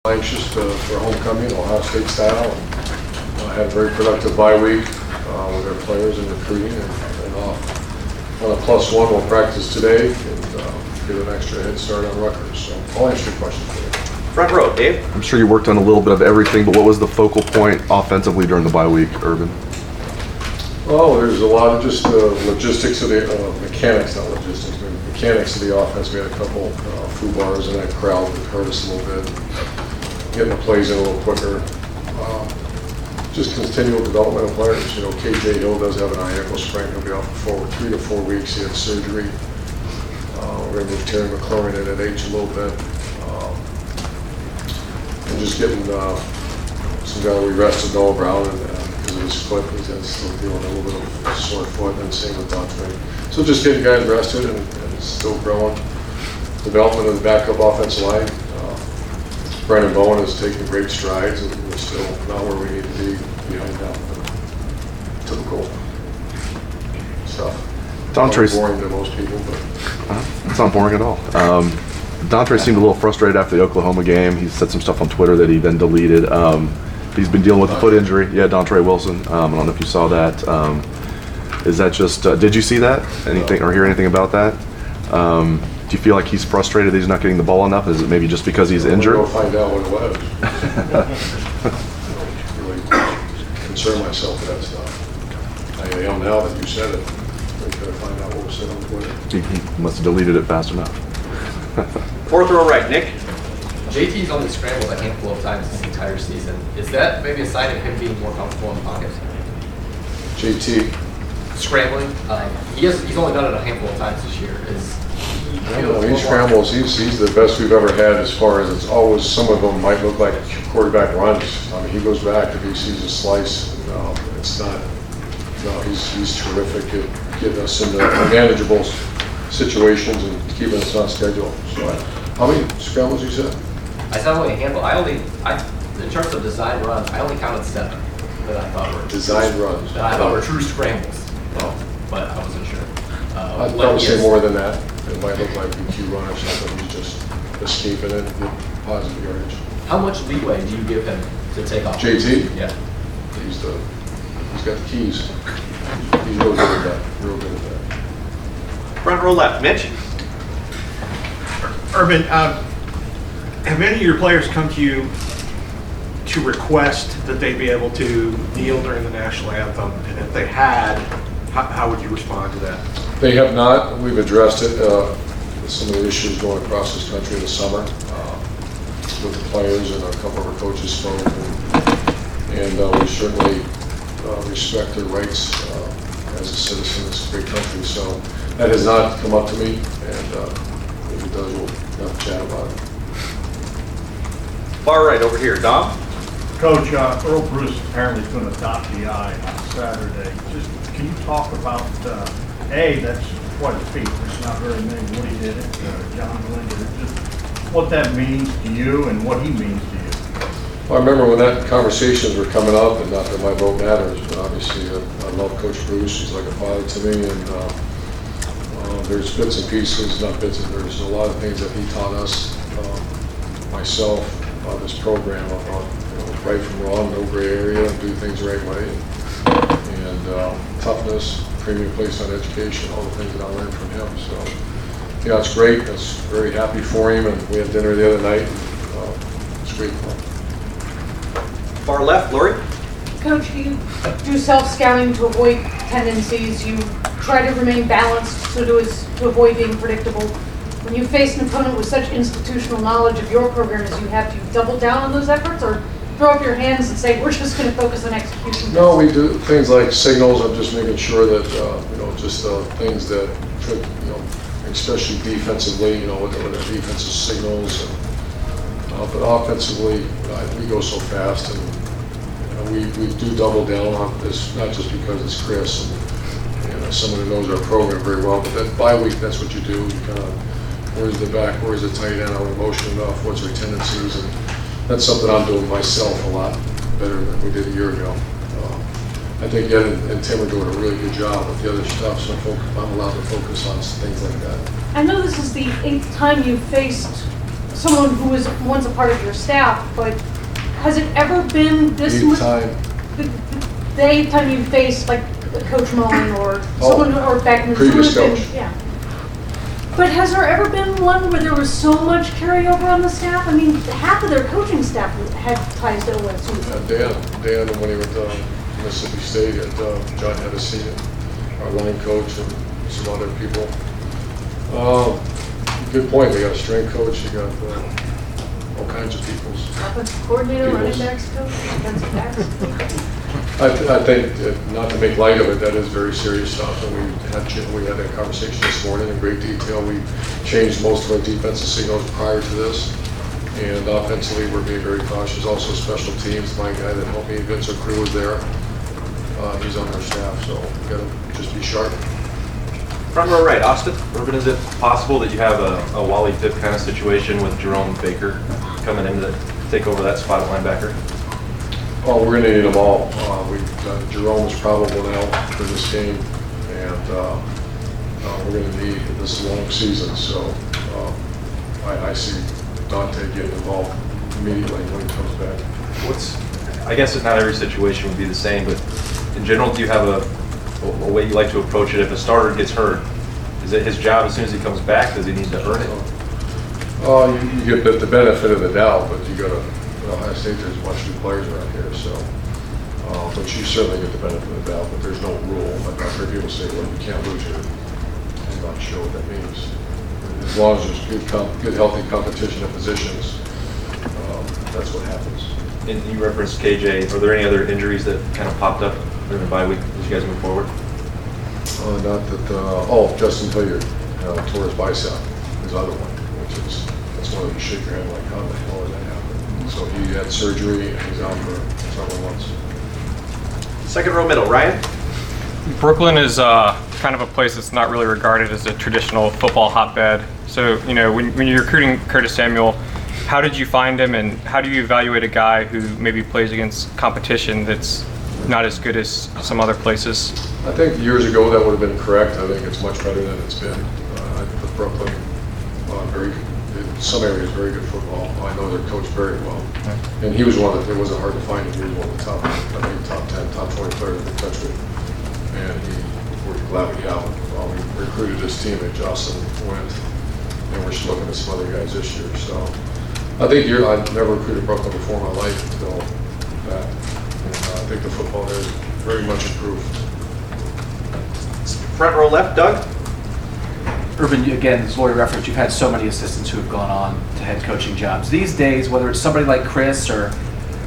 Anxious for homecoming, Ohio State style. And, had a very productive bye week with our players and recruiting, and off on a +1. We'll practice today and get an extra head start on Rutgers. So I'll answer your questions for you. Front row, Dave. I'm sure you worked on a little bit of everything, but what was the focal point offensively during the bye week, Urban? Well, there's a lot of just logistics of the mechanics, not logistics, but mechanics of the offense. We had a couple foo bars in that crowd that hurt us a little bit. Getting the plays in a little quicker. Just continual development of players. You know, KJ Hill does have an eye ankle sprain. He'll be out for 3 to 4 weeks. He had surgery. We're going to move Terry McLaurin in at H a little bit. And just getting some guy we rested Noah Brown because of his foot. He's still feeling a little bit of a sore foot, and same with Dontre. So just getting guys rested and still growing. Development of the backup offensive line. Brandon Bowen has taken great strides, and we're still not where we need to be behind that. Typical stuff. Dontre's boring to most people, but it's not boring at all. Dontre seemed a little frustrated after the Oklahoma game. He said some stuff on Twitter that he then deleted. He's been dealing with a foot injury. Yeah, Dontre Wilson. I don't know if you saw that. Is that just? Did you see that? Anything or hear anything about that? Do you feel like he's frustrated that he's not getting the ball enough? Is it maybe just because he's injured? I'll find out what it was. Really concern myself with that stuff. I am now that you said it. I gotta find out what was said on Twitter. He must have deleted it fast enough. Fourth row right, Nick. JT's only scrambled a handful of times this entire season. Is that maybe a sign of him being more comfortable in the pocket? JT. Scrambling? He's only done it a handful of times this year. I don't know, he scrambles. He's the best we've ever had as far as it's always, some of them might look like quarterback runs. I mean, he goes back if he sees a slice. It's not, no, he's terrific at getting us into manageable situations and keeping us on schedule. So, how many scrambles you said? I said only a handful. In terms of design runs, I only counted 7 that I thought were Design runs. That I thought were true scrambles. But I wasn't sure. I'd probably say more than that. It might look like BQ run or something. He's just escaping it and get positive yardage. How much leeway do you give him to take off? JT? Yeah. He's got the keys. He's real good at that. Real good at that. Front row left, Mitch. Urban, have any of your players come to you to request that they be able to kneel during the national anthem? And if they had, how would you respond to that? They have not. We've addressed it. Some of the issues going across this country in the summer with the players, and a couple of our coaches spoke. And we certainly respect their rights as a citizen of this great country. So that has not come up to me, and if it does, we'll have a chat about it. Far right over here, Dom. Coach, Earl Bruce apparently is going to adopt the I on Saturday. Just can you talk about, that's quite a feat. There's not very many. Woody did it, John Linder. Just what that means to you and what he means to you. Well, I remember when that conversations were coming up, and not that my vote matters, but obviously I love Coach Bruce. He's like a father to me, and there's bits and pieces, not bits and there's a lot of things that he taught us, myself, this program about right from wrong, no gray area, do things the right way, and toughness, premium placed on education, all the things that I learned from him. So, yeah, it's great. I was very happy for him, and we had dinner the other night. And, it's great fun. Far left, Lori. Coach, you do self-scouting to avoid tenancies. You try to remain balanced to avoid being predictable. When you face an opponent with such institutional knowledge of your program as you have, do you double down on those efforts, or throw up your hands and say, we're just going to focus on execution? No, we do things like signals. I'm just making sure that, just things that could, especially defensively, when the defensive signals. But offensively, we go so fast, and we do double down on this, not just because it's Chris and someone who knows our program very well, but that bye week, that's what you do. You kind of, where's the back, where's the tight end, are we motion enough, what's our tendencies, and that's something I'm doing myself a lot better than we did a year ago. I think Ed and Tim are doing a really good job with the other stuff, so I'm allowed to focus on things like that. I know this is the 8th time you've faced someone who was once a part of your staff, but has it ever been this much? The anytime you face like Coach Mullen or someone or Beckman, previous someone coach. yeah. But has there ever been one where there was so much carryover on the staff? I mean, half of their coaching staff had ties to OSU. Dan, when he went to Mississippi State, and John Hennessy, and our line coach, and some other people. Good point. They got a strength coach. You got all kinds of peoples. Offensive coordinator, running backs coach, defensive backs. I think, not to make light of it, that is very serious stuff, and we had that conversation this morning in great detail. We changed most of our defensive signals prior to this, and offensively, we're being very cautious. Also, special teams, my guy that helped me, Vince Crew, was there. He's on our staff, so we got to just be sharp. Front row right, Austin. Urban, is it possible that you have a Wally Pipp kind of situation with Jerome Baker coming in to take over that spot at linebacker? Oh, we're going to need them all. Jerome is probable now for this game, and we're going to need this is a long season, so I see Dontre getting involved immediately when he comes back. I guess not every situation would be the same, but in general, do you have a way you like to approach it? If a starter gets hurt, is it his job as soon as he comes back? Does he need to earn it? You get the benefit of the doubt, but you got to. Ohio State, there's a bunch of new players around here, so, but you certainly get the benefit of the doubt, but there's no rule. I've heard people say, well, you can't lose here. I'm not sure what that means. As long as there's good healthy competition of positions, that's what happens. And you referenced KJ. Are there any other injuries that kind of popped up during the bye week as you guys move forward? Not that, Justin Hilliard tore his bicep, his other one, which is, that's one of you shake your head like, how the hell did that happen? So he had surgery and he's out for several months. Second row middle, Ryan. Brooklyn is kind of a place that's not really regarded as a traditional football hotbed. So, when you're recruiting Curtis Samuel, how did you find him, and how do you evaluate a guy who maybe plays against competition that's not as good as some other places? I think years ago that would have been correct. I think it's much better than it's been. I put Brooklyn in some areas very good football. I know they're coached very well. And he was one that it wasn't hard to find him. He was one of the top 10, top 20 players in the country. And we're glad we got him. We recruited his teammate, Jocelyn went, and we're just looking at some other guys this year. So I think I've never recruited Brooklyn before in my life until that. And I think the football there is very much improved. Front row left, Doug. Urban, again, as Lori referenced, you've had so many assistants who have gone on to head coaching jobs. These days, whether it's somebody like Chris or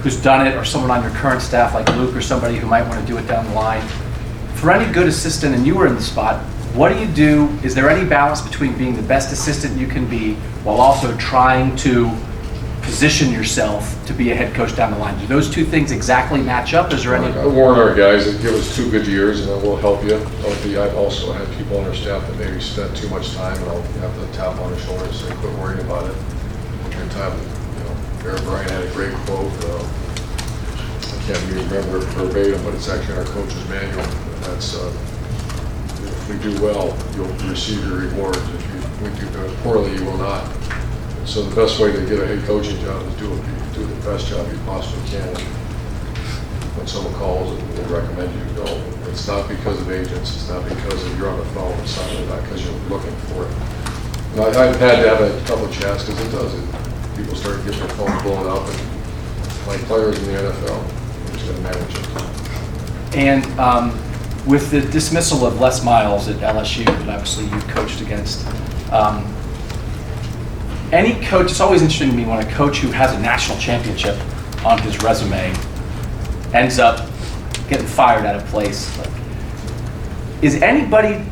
who's done it, or someone on your current staff like Luke or somebody who might want to do it down the line, for any good assistant, and you were in the spot, what do you do? Is there any balance between being the best assistant you can be while also trying to position yourself to be a head coach down the line? Do those two things exactly match up? Is there any? I warn our guys that give us 2 good years and then we'll help you. I've also had people on our staff that maybe spent too much time, and I'll have the tap on their shoulder and say, quit worrying about it. And time, Barrett Bryan had a great quote. I can't even remember it verbatim, but it's actually in our coach's manual. And that's, if we do well, you'll receive your rewards. If we do poorly, you will not. So the best way to get a head coaching job is do the best job you possibly can. When someone calls and will recommend you to go, it's not because of agents, it's not because of you're on the phone, it's not because you're looking for it. And I've had to have a couple of chats because it does it. People start getting their phone blown up, and like players in the NFL, you're just going to manage it. And with the dismissal of Les Miles at LSU, that obviously you coached against, any coach, it's always interesting to me when a coach who has a national championship on his resume ends up getting fired at a place. Is anybody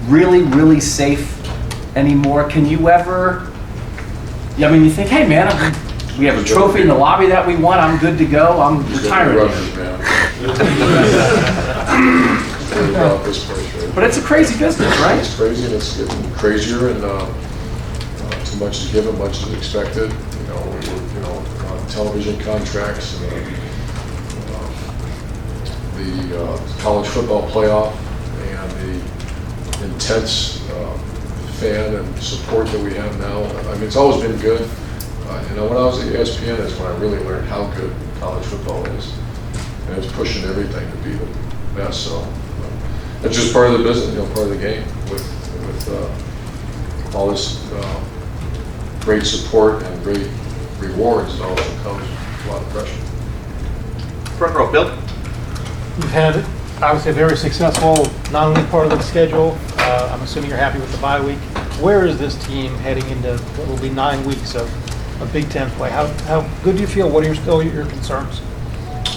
really, really safe anymore? Can you ever, you think, hey man, we have a trophy in the lobby that we won, I'm good to go, I'm retiring. But it's a crazy business, right? It's crazy, and it's getting crazier, and too much is given, much is expected. Television contracts, the college football playoff, and the intense fan and support that we have now. I mean, it's always been good. When I was at ESPN is when I really learned how good college football is. And it's pushing everything to be the best, so it's just part of the business, part of the game with all this great support and great rewards. It also comes with a lot of pressure. Front row, Bill. You've had, obviously, a very successful non-league part of the schedule. I'm assuming you're happy with the bye week. Where is this team heading into what will be 9 weeks of Big Ten play? How good do you feel? What are your concerns?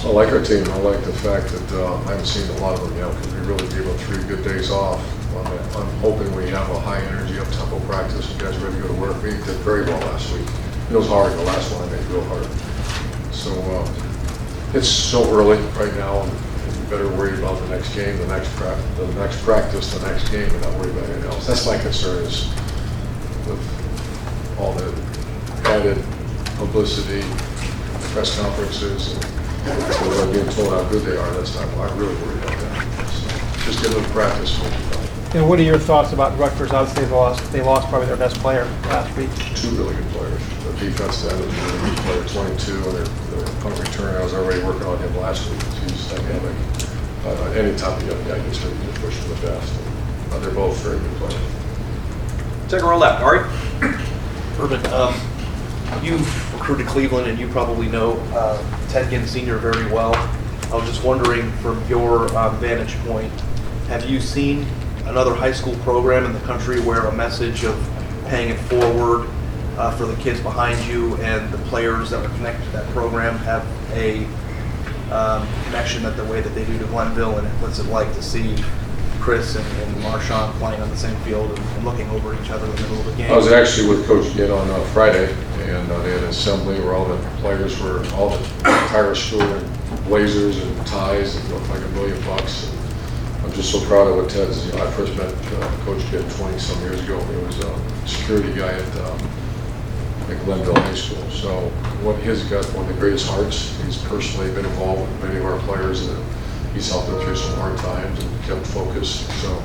I like our team. I like the fact that I haven't seen a lot of them yet because we really gave them 3 good days off. I'm hoping we have a high energy, up-tempo practice. You guys ready to go to work? We did very well last week. It was hard. The last one I made real hard. So it's so early right now. And you better worry about the next game, the next practice, the next game, and not worry about anything else. That's my concern is with all the added publicity, press conferences, and people are being told how good they are. That's not why I'm really worried about that. So just get a little practice. And what are your thoughts about Rutgers? Obviously, they lost probably their best player last week. 2 really good players. The defense end is a really good player, 22, and their punt return. I was already working on him last week. He's dynamic. Anytime the young guy gets hurt, you push to the best. They're both very good players. Second row left, Ari. Urban, you've recruited Cleveland and you probably know Ted Ginn Sr. very well. I was just wondering from your vantage point, have you seen another high school program in the country where a message of paying it forward for the kids behind you and the players that are connected to that program have a connection that the way that they do to Glenville, and what's it like to see Chris and Marshawn playing on the same field and looking over each other in the middle of the game? I was actually with Coach Ginn on Friday, and they had an assembly where all the players were, all the entire school in blazers and ties, and looked like $1 million. And I'm just so proud of what Ted's. I first met Coach Ginn 20-some years ago. He was a security guy at Glenville High School. So what he's got one of the greatest hearts. He's personally been involved with many of our players, and he's helped them through some hard times and kept focused. So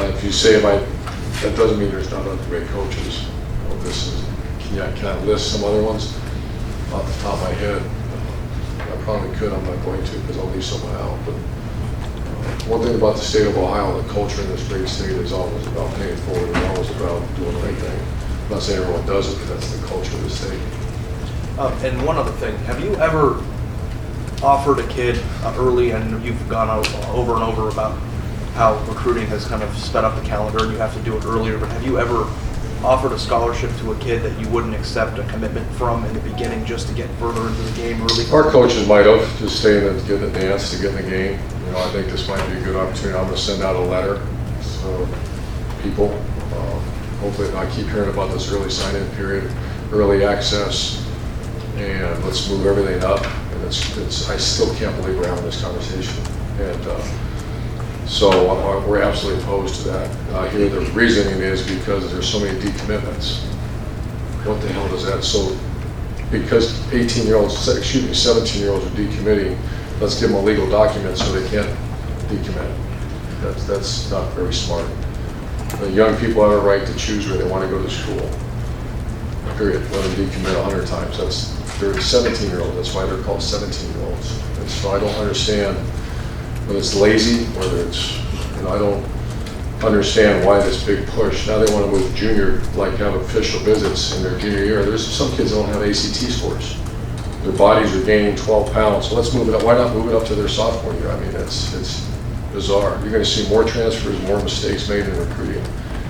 if you say that doesn't mean there's not other great coaches. Can I list some other ones off the top of my head? I probably could. I'm not going to because I'll leave someone out. But one thing about the state of Ohio, the culture in this great state is always about paying forward. It's always about doing the right thing. I'm not saying everyone does it, but that's the culture of the state. And one other thing, have you ever offered a kid early, and you've gone over and over about how recruiting has kind of sped up the calendar and you have to do it earlier, but have you ever offered a scholarship to a kid that you wouldn't accept a commitment from in the beginning just to get further into the game early? Our coaches might have, just staying and getting a dance to get in the game. I think this might be a good opportunity. I'm going to send out a letter to people. Hopefully, I keep hearing about this early sign-in period, early access, and let's move everything up. And I still can't believe we're having this conversation. And so we're absolutely opposed to that. Here the reasoning is because there's so many decommitments. What the hell does that? So because 17-year-olds are decommitting, let's give them a legal document so they can't decommit. That's not very smart. The young people have a right to choose where they want to go to school. Period. Let them decommit 100 times. They're 17-year-olds. That's why they're called 17-year-olds. And so I don't understand whether it's lazy, whether it's, I don't understand why this big push. Now they want to move junior, like have official visits in their junior year. There's some kids that don't have ACT scores. Their bodies are gaining 12 pounds. So let's move it up. Why not move it up to their sophomore year? I mean, it's bizarre. You're going to see more transfers, more mistakes made in recruiting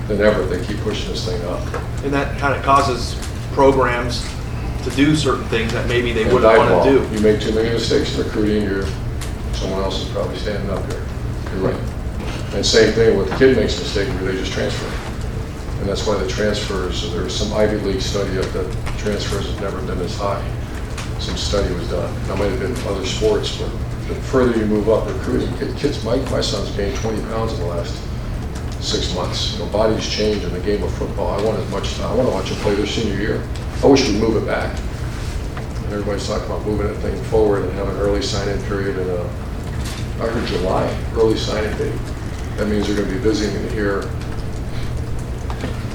than ever. They keep pushing this thing up. And that kind of causes programs to do certain things that maybe they wouldn't want to do. You make too many mistakes in recruiting, someone else is probably standing up here. You're right. And same thing with the kid makes a mistake, where they just transfer. And that's why the transfers, there was some Ivy League study up that transfers have never been as high. Some study was done. That might have been other sports, but the further you move up recruiting, kids, my son's gained 20 pounds in the last 6 months. Bodies change in the game of football. I want as much time. I want to watch them play their senior year. I wish we'd move it back. And everybody's talking about moving that thing forward and having an early sign-in period in I heard July, early sign-in date. That means they're going to be visiting here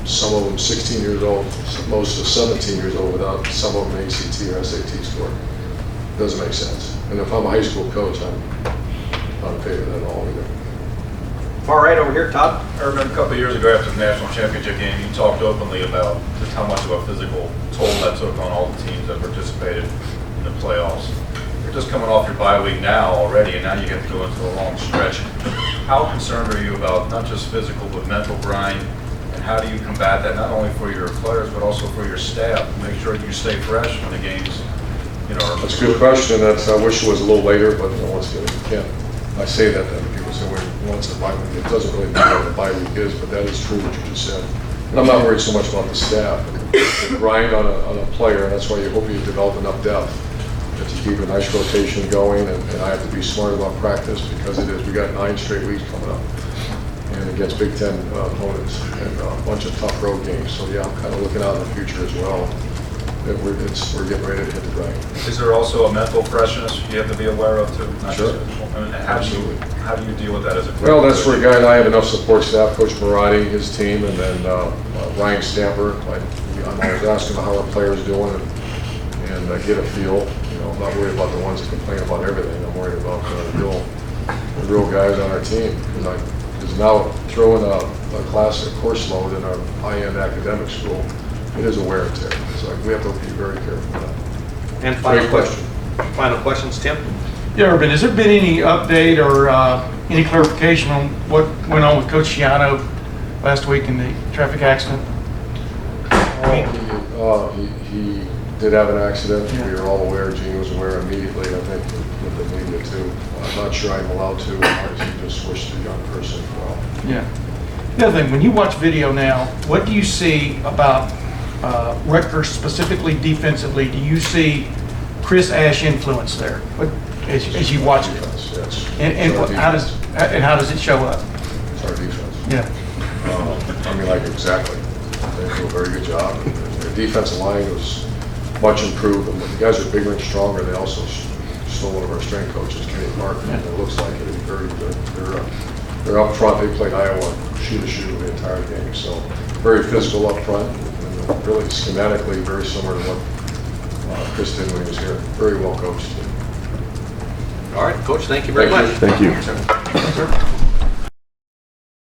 some of them 16 years old, most of 17 years old without some of them ACT or SAT score. Doesn't make sense. And if I'm a high school coach, I'm not in favor of that at all either. Far right over here, Todd. Urban, a couple of years ago after the national championship game, you talked openly about just how much of a physical toll that took on all the teams that participated in the playoffs. You're just coming off your bye week now already, and now you get to go into a long stretch. How concerned are you about not just physical but mental grind, and how do you combat that not only for your players but also for your staff to make sure that you stay fresh when the games, are... That's a good question. I wish it was a little later, but once again, you can't. I say that, then people say, well, once the bye week, it doesn't really matter what the bye week is, but that is true what you just said. And I'm not worried so much about the staff. The grind on a player, and that's why you hope you develop enough depth to keep a nice rotation going, and I have to be smart about practice because we got 9 straight weeks coming up, and against Big Ten opponents, and a bunch of tough road games. So yeah, I'm kind of looking out in the future as well. That we're getting ready to hit the grind. Is there also a mental freshness you have to be aware of too? Not Sure. just physical? I mean, Absolutely. How do you deal with that as a group? Well, that's where a guy and I have enough support staff, Coach Marotti, his team, and then Ryan Stamper. I'm always asking him how our players doing and get a feel. I'm not worried about the ones that complain about everything. I'm worried about the real guys on our team. Because now throwing a classic course load in our high-end academic school, it is a wear and tear. So we have to be very careful with that. And final Great question. Final questions, Tim? Yeah, Urban, has there been any update or any clarification on what went on with Coach Schiano last week in the traffic accident? He did have an accident. Yeah. We were all aware. Gene was aware immediately. I think with the media too. I'm not sure I'm allowed to. He just wished the young person well. Yeah. The other thing, when you watch video now, what do you see about Rutgers specifically defensively? Do you see Chris Ash influence there as you watch it? Yes. And how does it show up? It's our defense. Yeah. Exactly. They do a very good job. Their defensive line was much improved. And the guys are bigger and stronger. They also stole one of our strength coaches, Kenny Park. And it looks like it is very good. They're up front. They played Iowa shoe to shoe the entire game. So very physical up front. And really schematically very similar to what Chris did when he was here. Very well coached. All right, Coach, thank you very much. Thank you. Yes, sir.